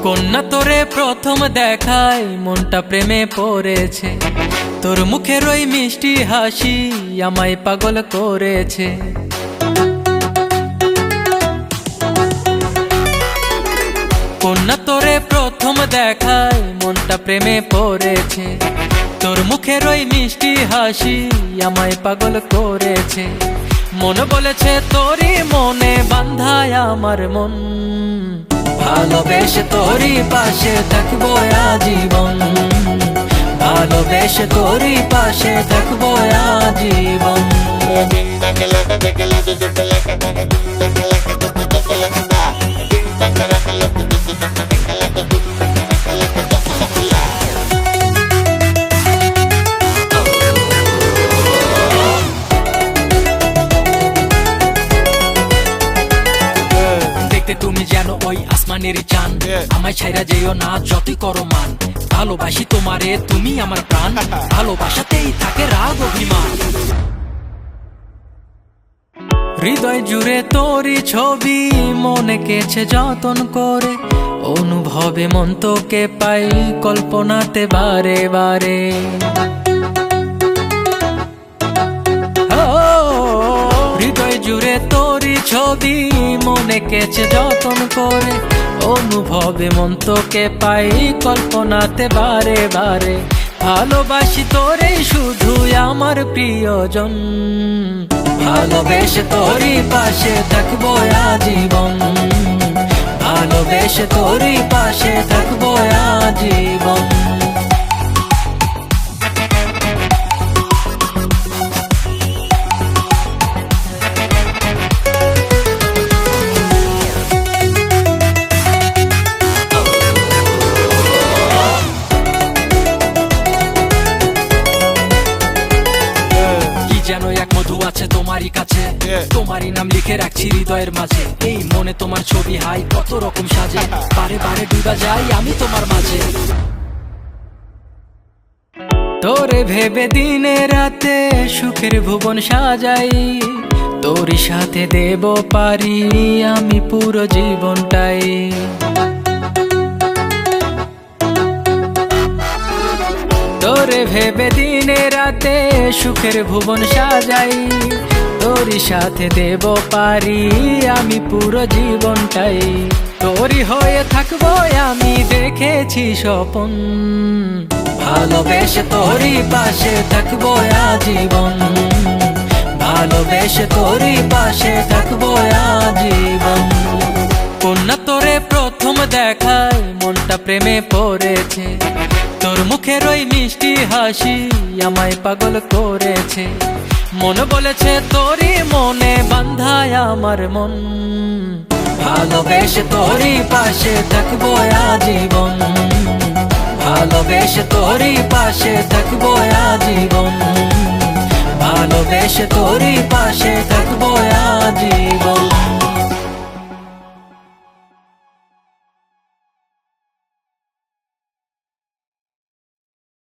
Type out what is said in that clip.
কন্যা তোরে প্রথম দেখায় মনটা প্রেমে পড়েছে, তোর মুখের ওই মিষ্টি হাসি আমায় পাগল করেছে। কন্যা তোরে প্রথম দেখায় মনটা প্রেমে পড়েছে, তোর মুখের ওই মিষ্টি হাসি আমায় পাগল করেছে। মন বলেছে তোরই মনে বাঁধায় আমার মন, ভালোবেসে তোরই পাশে থাকবো আজীবন, ভালোবেসে তোরই পাশে থাকবো আজীবন। তুমি জানো ওই আসমানের চান, আমায় ছাইরা যেও না যতই করো মান। ভালোবাসি তোমারে তুমি আমার প্রাণ, ভালোবাসাতেই থাকে রাগ অভিমান। হৃদয় জুড়ে তোরই ছবি মনে কেছে যতন করে, অনুভবে মন তোকে পাই কল্পনাতে বারে বারে। হৃদয় জুড়ে তোরই ছবি মনে কেছে যতন করে, অনুভবে মন তোকে পাই কল্পনাতে বারে বারে। ভালোবাসি তোরে শুধু আমার প্রিয়জন, ভালোবেসে তোরই পাশে থাকবো আজীবন, ভালোবেসে তোরই পাশে থাকবো আজীবন। যেন এক মধু আছে তোমারই কাছে, তোমারই নাম লিখে রাখছি হৃদয়ের মাঝে। এই মনে তোমার ছবি হাই কত রকম সাজে, বারে বারে ডুবা যাই আমি তোমার মাঝে। তোরে ভেবে দিনে রাতে সুখের ভুবন সাজাই, তোরই সাথে দেব পারি আমি পুরো জীবনটাই। তোরে ভেবে দিনে রাতে সুখের ভুবন সাজাই, তোরই সাথে দেব পারি আমি পুরো জীবনটাই। তোরই হয়ে থাকবো আমি দেখেছি স্বপন, ভালোবেসে তোরই পাশে থাকবো আজীবন, ভালোবেসে তোরই পাশে থাকবো আজীবন। কন্যা তোরে প্রথম দেখায় মনটা প্রেমে পড়েছে, তোর মুখের ওই মিষ্টি হাসি আমায় পাগল করেছে। মন বলেছে তোরই মনে বাঁধায় আমার মন, ভালোবেসে তোরই পাশে থাকবো আজীবন, ভালোবেসে তোরই পাশে থাকবো আজীবন, ভালোবেসে তোরই পাশে থাকবো আজীবন।